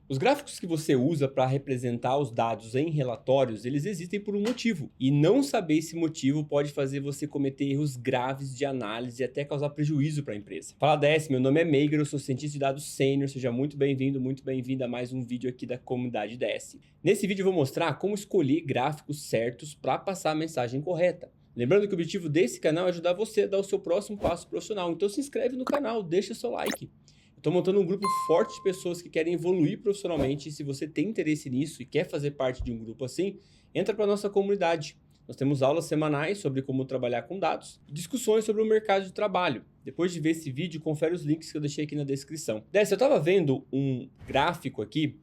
Os gráficos que você usa para representar os dados em relatórios, eles existem por um motivo. E não saber esse motivo pode fazer você cometer erros graves de análise e até causar prejuízo para a empresa. Fala DS, meu nome é Meiger, eu sou cientista de dados sênior, seja muito bem-vindo, muito bem-vinda a mais um vídeo aqui da comunidade DS. Nesse vídeo eu vou mostrar como escolher gráficos certos para passar a mensagem correta. Lembrando que o objetivo desse canal é ajudar você a dar o seu próximo passo profissional, então se inscreve no canal, deixa seu like. Estou montando um grupo forte de pessoas que querem evoluir profissionalmente e se você tem interesse nisso e quer fazer parte de um grupo assim, entra para a nossa comunidade. Nós temos aulas semanais sobre como trabalhar com dados e discussões sobre o mercado de trabalho. Depois de ver esse vídeo, confere os links que eu deixei aqui na descrição. Dessa, eu estava vendo um gráfico aqui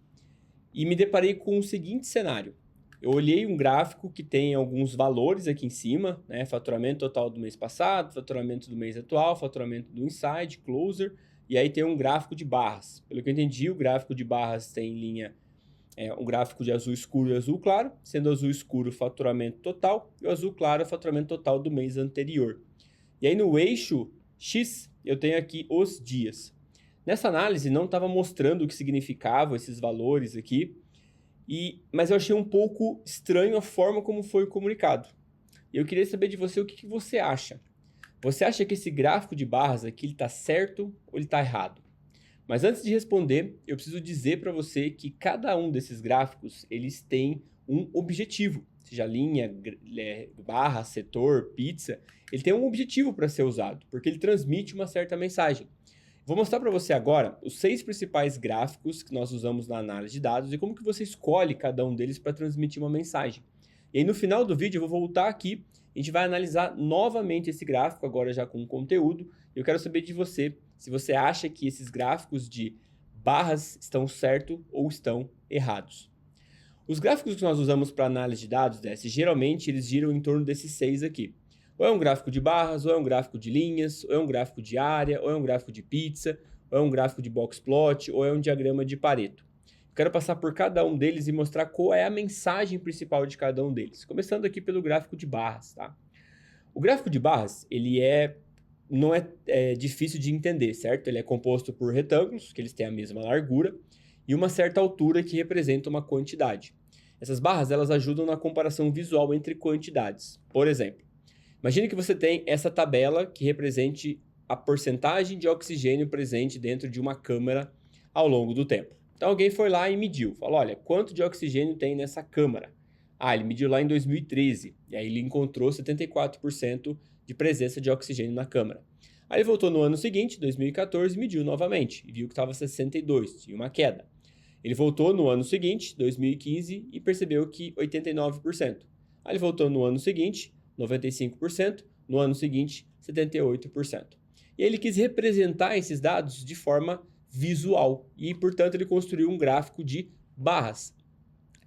e me deparei com o seguinte cenário. Eu olhei um gráfico que tem alguns valores aqui em cima, né? Faturamento total do mês passado, faturamento do mês atual, faturamento do inside, closer, e aí tem um gráfico de barras. Pelo que eu entendi, o gráfico de barras tem linha, um gráfico de azul escuro e azul claro, sendo azul escuro o faturamento total e o azul claro o faturamento total do mês anterior. E aí no eixo X eu tenho aqui os dias. Nessa análise não estava mostrando o que significavam esses valores aqui, mas eu achei um pouco estranho a forma como foi o comunicado. E eu queria saber de você o que você acha. Você acha que esse gráfico de barras aqui está certo ou ele está errado? Mas antes de responder, eu preciso dizer para você que cada um desses gráficos eles tem um objetivo. Seja linha, barra, setor, pizza, ele tem um objetivo para ser usado, porque ele transmite uma certa mensagem. Vou mostrar para você agora os 6 principais gráficos que nós usamos na análise de dados e como que você escolhe cada um deles para transmitir uma mensagem. E aí no final do vídeo eu vou voltar aqui, a gente vai analisar novamente esse gráfico, agora já com conteúdo. Eu quero saber de você se você acha que esses gráficos de barras estão certos ou estão errados. Os gráficos que nós usamos para análise de dados, geralmente eles giram em torno desses 6 aqui. Ou é um gráfico de barras, ou é um gráfico de linhas, ou é um gráfico de área, ou é um gráfico de pizza, ou é um gráfico de box plot, ou é um diagrama de Pareto. Eu quero passar por cada um deles e mostrar qual é a mensagem principal de cada um deles. Começando aqui pelo gráfico de barras, tá? O gráfico de barras, ele não é difícil de entender, certo? Ele é composto por retângulos, que eles têm a mesma largura, e uma certa altura que representa uma quantidade. Essas barras, elas ajudam na comparação visual entre quantidades. Por exemplo, imagine que você tem essa tabela que represente a porcentagem de oxigênio presente dentro de uma câmara ao longo do tempo. Então alguém foi lá e mediu, falou, olha, quanto de oxigênio tem nessa câmara? Ah, ele mediu lá em 2013, e aí ele encontrou 74% de presença de oxigênio na câmara. Aí ele voltou no ano seguinte, 2014, e mediu novamente, e viu que estava 62%, tinha uma queda. Ele voltou no ano seguinte, 2015, e percebeu que 89%. Aí ele voltou no ano seguinte, 95%, no ano seguinte, 78%. E ele quis representar esses dados de forma visual e, portanto, ele construiu um gráfico de barras.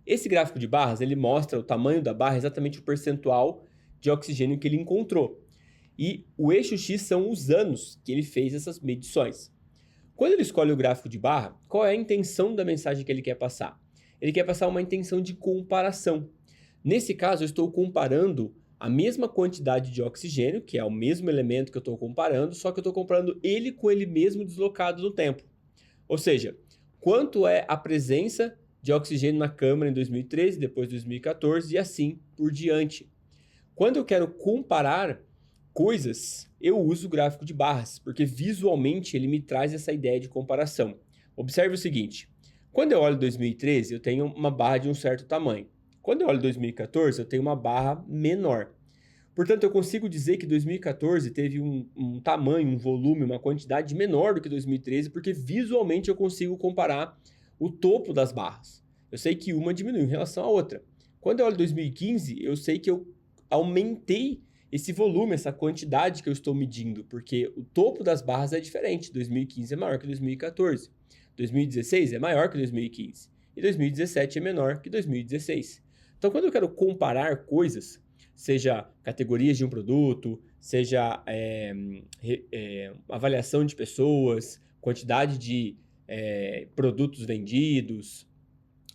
Esse gráfico de barras, ele mostra o tamanho da barra, exatamente o percentual de oxigênio que ele encontrou. E o eixo X são os anos que ele fez essas medições. Quando ele escolhe o gráfico de barra, qual é a intenção da mensagem que ele quer passar? Ele quer passar uma intenção de comparação. Nesse caso, eu estou comparando a mesma quantidade de oxigênio, que é o mesmo elemento que eu estou comparando, só que eu estou comparando ele com ele mesmo deslocado no tempo. Ou seja, quanto é a presença de oxigênio na câmara em 2013, depois 2014 e assim por diante. Quando eu quero comparar coisas, eu uso o gráfico de barras, porque visualmente ele me traz essa ideia de comparação. Observe o seguinte, quando eu olho 2013, eu tenho uma barra de um certo tamanho. Quando eu olho 2014, eu tenho uma barra menor. Portanto, eu consigo dizer que 2014 teve um tamanho, um volume, uma quantidade menor do que 2013, porque visualmente eu consigo comparar o topo das barras. Eu sei que uma diminui em relação à outra. Quando eu olho 2015, eu sei que eu aumentei esse volume, essa quantidade que eu estou medindo, porque o topo das barras é diferente. 2015 é maior que 2014. 2016 é maior que 2015. E 2017 é menor que 2016. Então, quando eu quero comparar coisas, seja categorias de um produto, seja avaliação de pessoas, quantidade de produtos vendidos,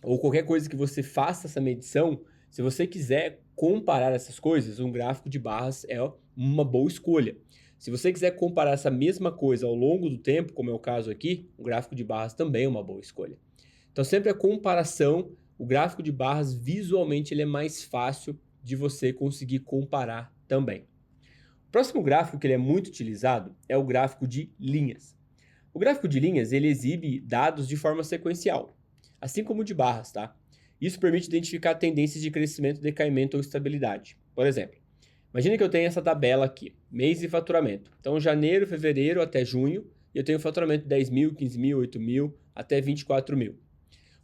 ou qualquer coisa que você faça essa medição, se você quiser comparar essas coisas, um gráfico de barras é uma boa escolha. Se você quiser comparar essa mesma coisa ao longo do tempo, como é o caso aqui, o gráfico de barras também é uma boa escolha. Então, sempre a comparação, o gráfico de barras, visualmente, ele é mais fácil de você conseguir comparar também. O próximo gráfico que ele é muito utilizado é o gráfico de linhas. O gráfico de linhas, ele exibe dados de forma sequencial, assim como o de barras, tá? Isso permite identificar tendências de crescimento, decaimento ou estabilidade. Por exemplo, imagina que eu tenho essa tabela aqui, mês e faturamento. Então, janeiro, fevereiro até junho, eu tenho faturamento de 10 mil, 15 mil, 8 mil, até 24 mil.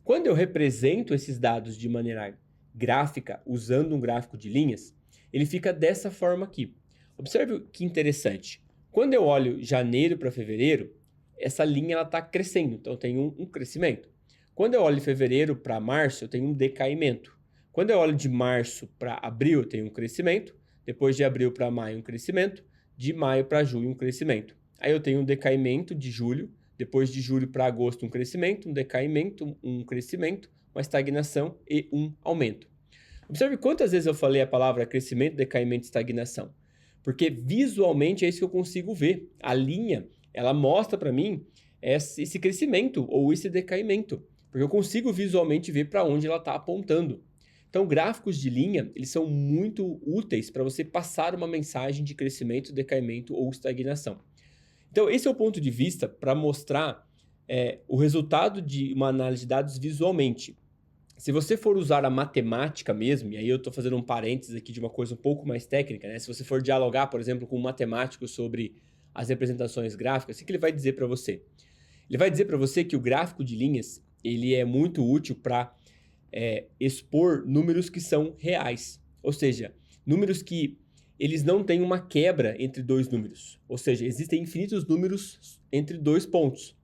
Quando eu represento esses dados de maneira gráfica, usando um gráfico de linhas, ele fica dessa forma aqui. Observe que interessante. Quando eu olho janeiro para fevereiro, essa linha está crescendo, então eu tenho um crescimento. Quando eu olho de fevereiro para março, eu tenho um decaimento. Quando eu olho de março para abril, eu tenho um crescimento. Depois de abril para maio, um crescimento. De maio para julho, um crescimento. Aí eu tenho um decaimento de julho. Depois de julho para agosto, um crescimento, um decaimento, um crescimento, uma estagnação e um aumento. Observe quantas vezes eu falei a palavra crescimento, decaimento e estagnação. Porque visualmente é isso que eu consigo ver. A linha, ela mostra para mim esse crescimento ou esse decaimento. Porque eu consigo visualmente ver para onde ela está apontando. Então, gráficos de linha, eles são muito úteis para você passar uma mensagem de crescimento, decaimento ou estagnação. Então, esse é o ponto de vista para mostrar o resultado de uma análise de dados visualmente. Se você for usar a matemática mesmo, e aí eu estou fazendo um parênteses aqui de uma coisa um pouco mais técnica, né? Se você for dialogar, por exemplo, com um matemático sobre as representações gráficas, o que ele vai dizer para você? Ele vai dizer para você que o gráfico de linhas ele é muito útil para expor números que são reais, ou seja, números que eles não têm uma quebra entre dois números, ou seja, existem infinitos números entre dois pontos.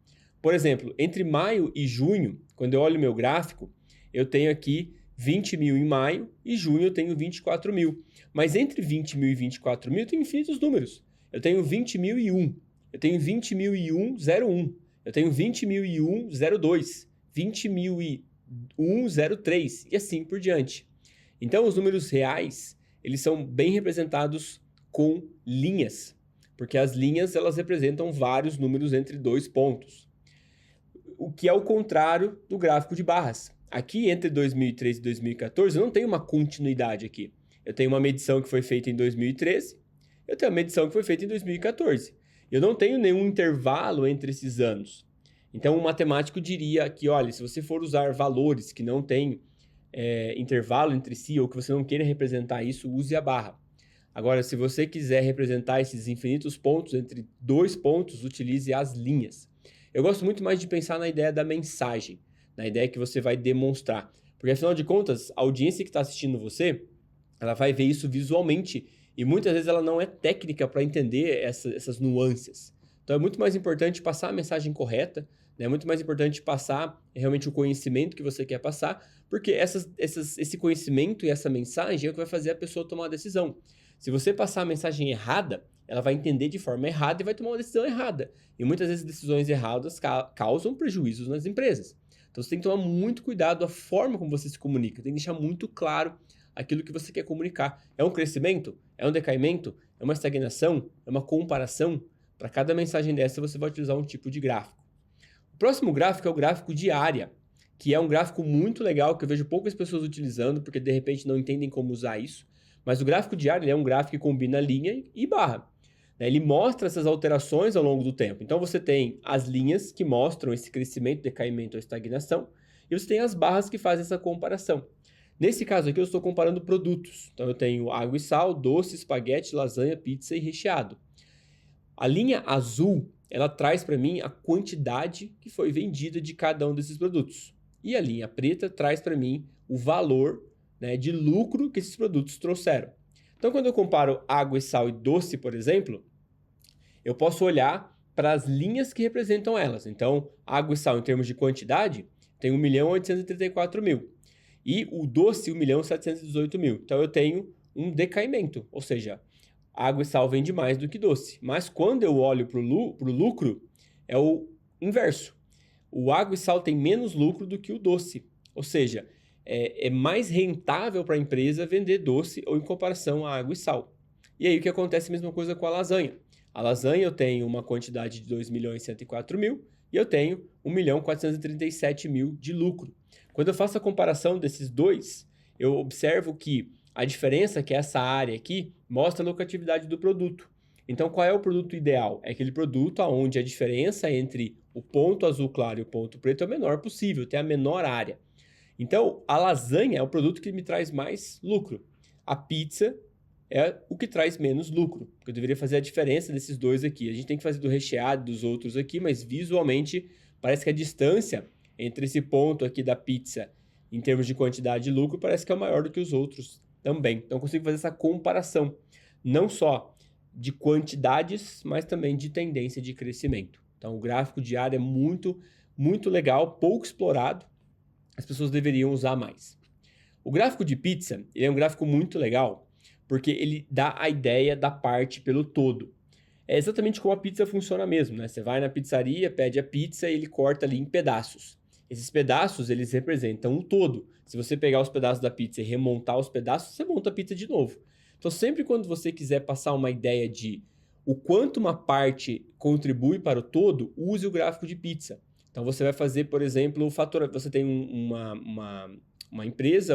Por exemplo, entre maio e junho, quando eu olho meu gráfico, eu tenho aqui 20 mil em maio e junho eu tenho 24 mil. Mas entre 20 mil e 24 mil eu tenho infinitos números. Eu tenho 20 mil e 1, eu tenho 20 mil e 1, 01, eu tenho 20 mil e 1, 02, 20 mil e 1, 03 e assim por diante. Então, os números reais eles são bem representados com linhas, porque as linhas elas representam vários números entre dois pontos, o que é o contrário do gráfico de barras. Aqui, entre 2013 e 2014, eu não tenho uma continuidade aqui. Eu tenho uma medição que foi feita em 2013, eu tenho uma medição que foi feita em 2014. Eu não tenho nenhum intervalo entre esses anos. Então, um matemático diria que, olha, se você for usar valores que não têm intervalo entre si ou que você não queira representar isso, use a barra. Agora, se você quiser representar esses infinitos pontos entre dois pontos, utilize as linhas. Eu gosto muito mais de pensar na ideia da mensagem, na ideia que você vai demonstrar. Porque, afinal de contas, a audiência que está assistindo você, ela vai ver isso visualmente e muitas vezes ela não é técnica para entender essas nuances. Então, é muito mais importante passar a mensagem correta, é muito mais importante passar realmente o conhecimento que você quer passar, porque esse conhecimento e essa mensagem é o que vai fazer a pessoa tomar a decisão. Se você passar a mensagem errada, ela vai entender de forma errada e vai tomar uma decisão errada. E muitas vezes decisões erradas causam prejuízos nas empresas. Então você tem que tomar muito cuidado da forma como você se comunica, tem que deixar muito claro aquilo que você quer comunicar. É um crescimento? É um decaimento? É uma estagnação? É uma comparação? Para cada mensagem dessa você vai utilizar um tipo de gráfico. O próximo gráfico é o gráfico de área, que é um gráfico muito legal que eu vejo poucas pessoas utilizando porque de repente não entendem como usar isso. Mas o gráfico de área é um gráfico que combina linha e barra. Ele mostra essas alterações ao longo do tempo. Então você tem as linhas que mostram esse crescimento, decaimento ou estagnação, e você tem as barras que fazem essa comparação. Nesse caso aqui eu estou comparando produtos. Então eu tenho água e sal, doce, espaguete, lasanha, pizza e recheado. A linha azul, ela traz para mim a quantidade que foi vendida de cada um desses produtos. E a linha preta traz para mim o valor, né, de lucro que esses produtos trouxeram. Então, quando eu comparo água e sal e doce, por exemplo, eu posso olhar para as linhas que representam elas. Então, água e sal, em termos de quantidade, tem 1.834.000. E o doce, 1.718.000. Então, eu tenho um decaimento, ou seja, água e sal vende mais do que doce. Mas quando eu olho para o lucro, é o inverso. O água e sal tem menos lucro do que o doce. Ou seja, é mais rentável para a empresa vender doce ou em comparação a água e sal. E aí o que acontece? A mesma coisa com a lasanha. A lasanha eu tenho uma quantidade de 2.104.000 e eu tenho 1.437.000 de lucro. Quando eu faço a comparação desses dois, eu observo que a diferença que essa área aqui mostra a lucratividade do produto. Então, qual é o produto ideal? É aquele produto onde a diferença entre o ponto azul claro e o ponto preto é o menor possível, tem a menor área. Então, a lasanha é o produto que me traz mais lucro. A pizza é o que traz menos lucro, porque eu deveria fazer a diferença desses dois aqui. A gente tem que fazer do recheado dos outros aqui, mas visualmente parece que a distância entre esse ponto aqui da pizza, em termos de quantidade de lucro, parece que é maior do que os outros também. Então, eu consigo fazer essa comparação, não só de quantidades, mas também de tendência de crescimento. Então, o gráfico diário é muito, muito legal, pouco explorado, as pessoas deveriam usar mais. O gráfico de pizza, ele é um gráfico muito legal, porque ele dá a ideia da parte pelo todo. É exatamente como a pizza funciona mesmo, né? Você vai na pizzaria, pede a pizza e ele corta ali em pedaços. Esses pedaços, eles representam o todo. Se você pegar os pedaços da pizza e remontar os pedaços, você monta a pizza de novo. Então, sempre quando você quiser passar uma ideia de o quanto uma parte contribui para o todo, use o gráfico de pizza. Então, você vai fazer, por exemplo, você tem uma empresa,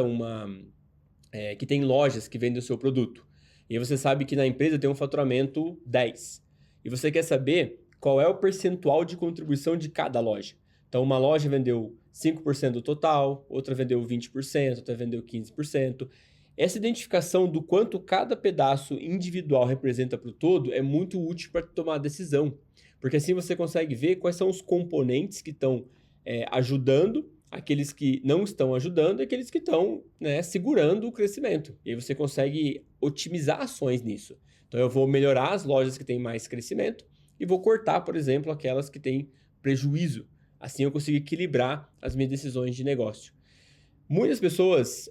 que tem lojas que vendem o seu produto. E aí você sabe que na empresa tem um faturamento 10. E você quer saber qual é o percentual de contribuição de cada loja. Então, uma loja vendeu 5% do total, outra vendeu 20%, outra vendeu 15%. Essa identificação do quanto cada pedaço individual representa para o todo é muito útil para tomar a decisão. Porque assim você consegue ver quais são os componentes que estão ajudando, aqueles que não estão ajudando e aqueles que estão, né, segurando o crescimento. E aí você consegue otimizar ações nisso. Então eu vou melhorar as lojas que têm mais crescimento e vou cortar, por exemplo, aquelas que têm prejuízo. Assim eu consigo equilibrar as minhas decisões de negócio. Muitas pessoas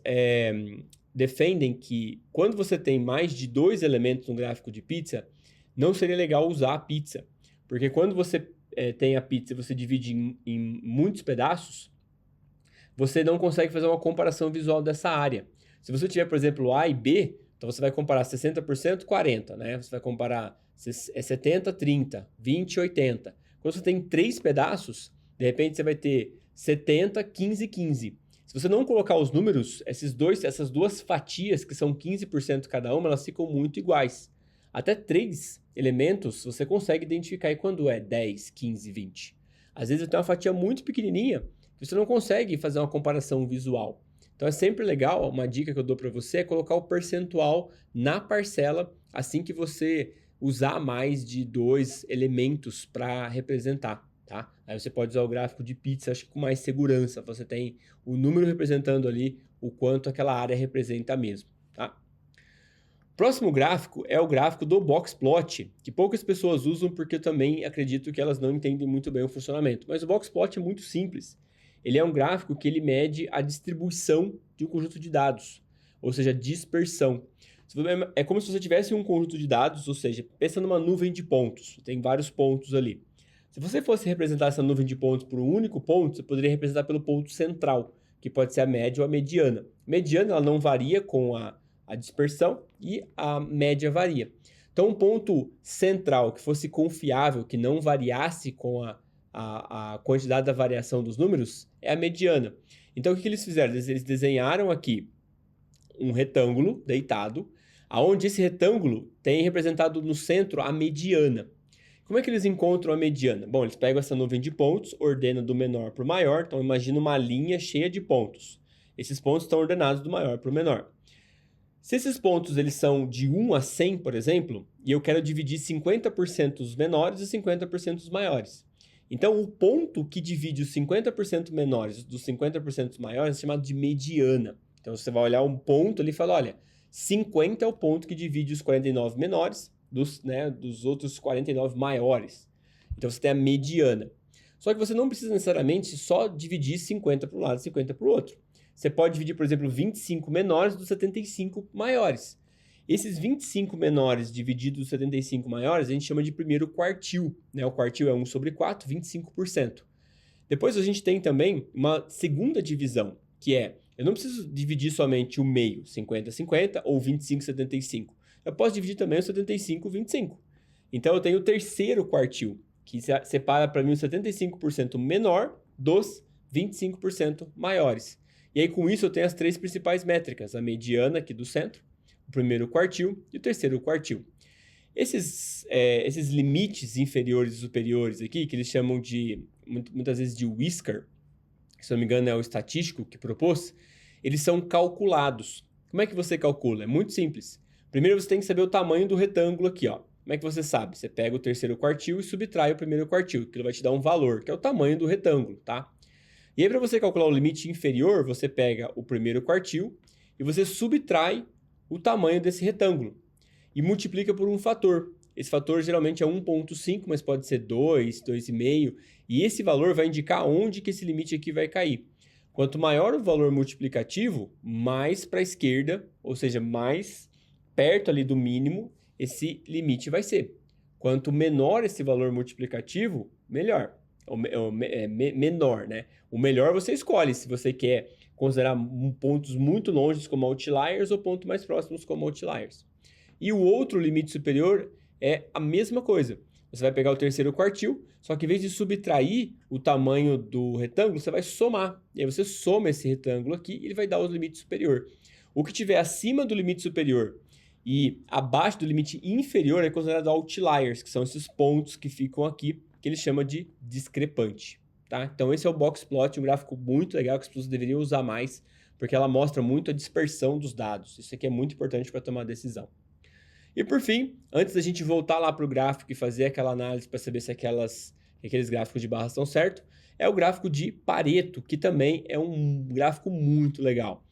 defendem que quando você tem mais de 2 elementos no gráfico de pizza, não seria legal usar a pizza. Porque quando você tem a pizza e você divide em muitos pedaços, você não consegue fazer uma comparação visual dessa área. Se você tiver, por exemplo, A e B, então você vai comparar 60%, 40%, né? Você vai comparar 70, 30, 20, 80. Quando você tem 3 pedaços, de repente você vai ter 70, 15, 15. Se você não colocar os números, essas duas fatias, que são 15% cada uma, elas ficam muito iguais. Até 3 elementos você consegue identificar aí quando é 10, 15, 20. Às vezes eu tenho uma fatia muito pequenininha, que você não consegue fazer uma comparação visual. Então é sempre legal, uma dica que eu dou para você é colocar o percentual na parcela assim que você usar mais de 2 elementos para representar, tá? Aí você pode usar o gráfico de pizza, acho que com mais segurança. Você tem o número representando ali o quanto aquela área representa mesmo, tá? Próximo gráfico é o gráfico do box plot, que poucas pessoas usam porque eu também acredito que elas não entendem muito bem o funcionamento. Mas o box plot é muito simples. Ele é um gráfico que ele mede a distribuição de um conjunto de dados, ou seja, dispersão. É como se você tivesse um conjunto de dados, ou seja, pensa numa nuvem de pontos, tem vários pontos ali. Se você fosse representar essa nuvem de pontos por um único ponto, você poderia representar pelo ponto central, que pode ser a média ou a mediana. Mediana ela não varia com a dispersão e a média varia. Então, um ponto central que fosse confiável, que não variasse com a quantidade da variação dos números, é a mediana. Então, o que eles fizeram? Eles desenharam aqui um retângulo deitado, aonde esse retângulo tem representado no centro a mediana. Como é que eles encontram a mediana? Bom, eles pegam essa nuvem de pontos, ordenam do menor para o maior, então imagina uma linha cheia de pontos. Esses pontos estão ordenados do maior para o menor. Se esses pontos eles são de 1 a 100, por exemplo, e eu quero dividir 50% os menores e 50% os maiores. Então, o ponto que divide os 50% menores dos 50% maiores é chamado de mediana. Então, você vai olhar um ponto ali e fala, olha, 50 é o ponto que divide os 49 menores dos outros 49 maiores. Então, você tem a mediana. Só que você não precisa necessariamente só dividir 50 para um lado e 50 para o outro. Você pode dividir, por exemplo, 25 menores dos 75 maiores. Esses 25 menores divididos dos 75 maiores, a gente chama de primeiro quartil, né? O quartil é 1 sobre 4, 25%. Depois a gente tem também uma segunda divisão, que é, eu não preciso dividir somente o meio, 50-50 ou 25-75. Eu posso dividir também o 75-25. Então eu tenho o terceiro quartil, que separa para mim os 75% menor dos 25% maiores. E aí, com isso, eu tenho as 3 principais métricas, a mediana aqui do centro, o primeiro quartil e o terceiro quartil. Esses limites inferiores e superiores aqui, que eles chamam de, muitas vezes, de whisker, que, se não me engano é o estatístico que propôs, eles são calculados. Como é que você calcula? É muito simples. Primeiro você tem que saber o tamanho do retângulo aqui, ó. Como é que você sabe? Você pega o terceiro quartil e subtrai o primeiro quartil, que ele vai te dar um valor, que é o tamanho do retângulo, tá? E aí, para você calcular o limite inferior, você pega o primeiro quartil e você subtrai o tamanho desse retângulo e multiplica por um fator. Esse fator geralmente é 1,5, mas pode ser 2, 2,5, e esse valor vai indicar onde que esse limite aqui vai cair. Quanto maior o valor multiplicativo, mais para a esquerda, ou seja, mais perto ali do mínimo, esse limite vai ser. Quanto menor esse valor multiplicativo, melhor. Menor, né? O melhor você escolhe, se você quer considerar pontos muito longe como outliers ou pontos mais próximos como outliers. E o outro limite superior é a mesma coisa. Você vai pegar o terceiro quartil, só que em vez de subtrair o tamanho do retângulo, você vai somar. E aí você soma esse retângulo aqui e ele vai dar o limite superior. O que tiver acima do limite superior e abaixo do limite inferior é considerado outliers, que são esses pontos que ficam aqui, que ele chama de discrepante. Tá? Então esse é o box plot, um gráfico muito legal que as pessoas deveriam usar mais, porque ela mostra muito a dispersão dos dados. Isso aqui é muito importante para tomar decisão. E por fim, antes da gente voltar lá para o gráfico e fazer aquela análise para saber se aqueles gráficos de barras estão certos, é o gráfico de Pareto, que também é um gráfico muito legal,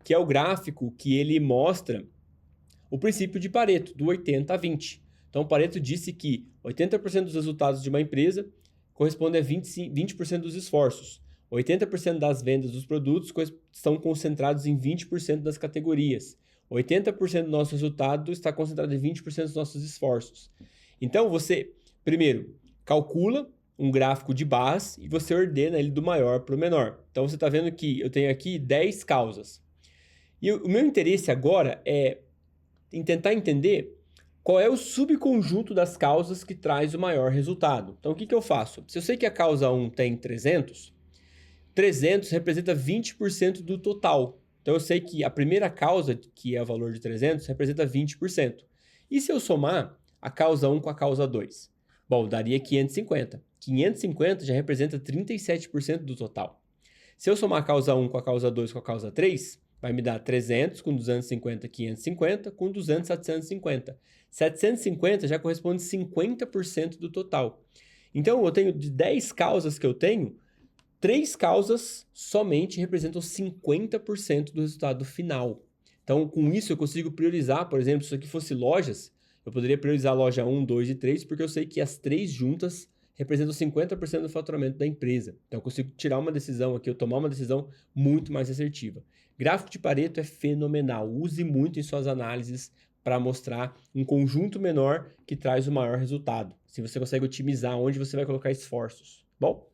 que é o gráfico que ele mostra o princípio de Pareto, do 80-20. Então, Pareto disse que 80% dos resultados de uma empresa corresponde a 20% dos esforços. 80% das vendas dos produtos estão concentrados em 20% das categorias. 80% do nosso resultado está concentrado em 20% dos nossos esforços. Então, você, primeiro, calcula um gráfico de barras e você ordena ele do maior para o menor. Então, você está vendo que eu tenho aqui 10 causas. E o meu interesse agora é em tentar entender qual é o subconjunto das causas que traz o maior resultado. Então, o que eu faço? Se eu sei que a causa 1 tem 300, 300 representa 20% do total. Então, eu sei que a primeira causa, que é o valor de 300, representa 20%. E se eu somar a causa 1 com a causa 2? Bom, daria 550. 550 já representa 37% do total. Se eu somar a causa 1 com a causa 2 com a causa 3, vai me dar 300 com 250, 550, com 200, 750. 750 já corresponde a 50% do total. Então, eu tenho de 10 causas que eu tenho, 3 causas somente representam 50% do resultado final. Então, com isso, eu consigo priorizar, por exemplo, se isso aqui fosse lojas, eu poderia priorizar a loja 1, 2 e 3, porque eu sei que as 3 juntas representam 50% do faturamento da empresa. Então, eu consigo tirar uma decisão aqui, eu tomar uma decisão muito mais assertiva. Gráfico de Pareto é fenomenal. Use muito em suas análises para mostrar um conjunto menor que traz o maior resultado. Se você consegue otimizar onde você vai colocar esforços. Bom,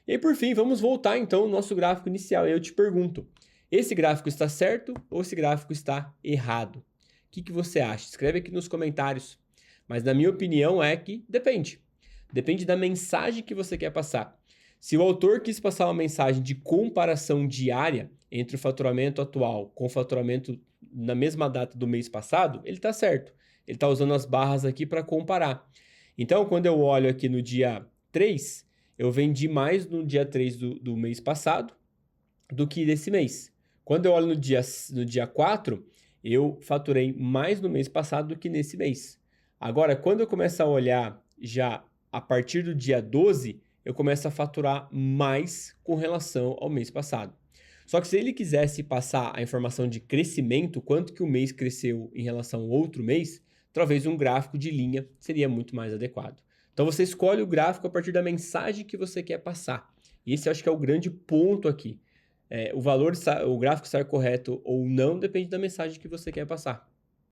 e aí por fim, vamos voltar então ao nosso gráfico inicial. E eu te pergunto, esse gráfico está certo ou esse gráfico está errado? O que você acha? Escreve aqui nos comentários. Mas na minha opinião é que depende. Depende da mensagem que você quer passar. Se o autor quis passar uma mensagem de comparação diária entre o faturamento atual com o faturamento na mesma data do mês passado, ele está certo. Ele está usando as barras aqui para comparar. Então, quando eu olho aqui no dia 3, eu vendi mais no dia 3 do mês passado do que desse mês. Quando eu olho no dia 4, eu faturei mais no mês passado do que nesse mês. Agora, quando eu começo a olhar já a partir do dia 12, eu começo a faturar mais com relação ao mês passado. Só que se ele quisesse passar a informação de crescimento, quanto que o mês cresceu em relação ao outro mês, talvez um gráfico de linha seria muito mais adequado. Então você escolhe o gráfico a partir da mensagem que você quer passar. E esse eu acho que é o grande ponto aqui. O gráfico estar correto ou não depende da mensagem que você quer passar.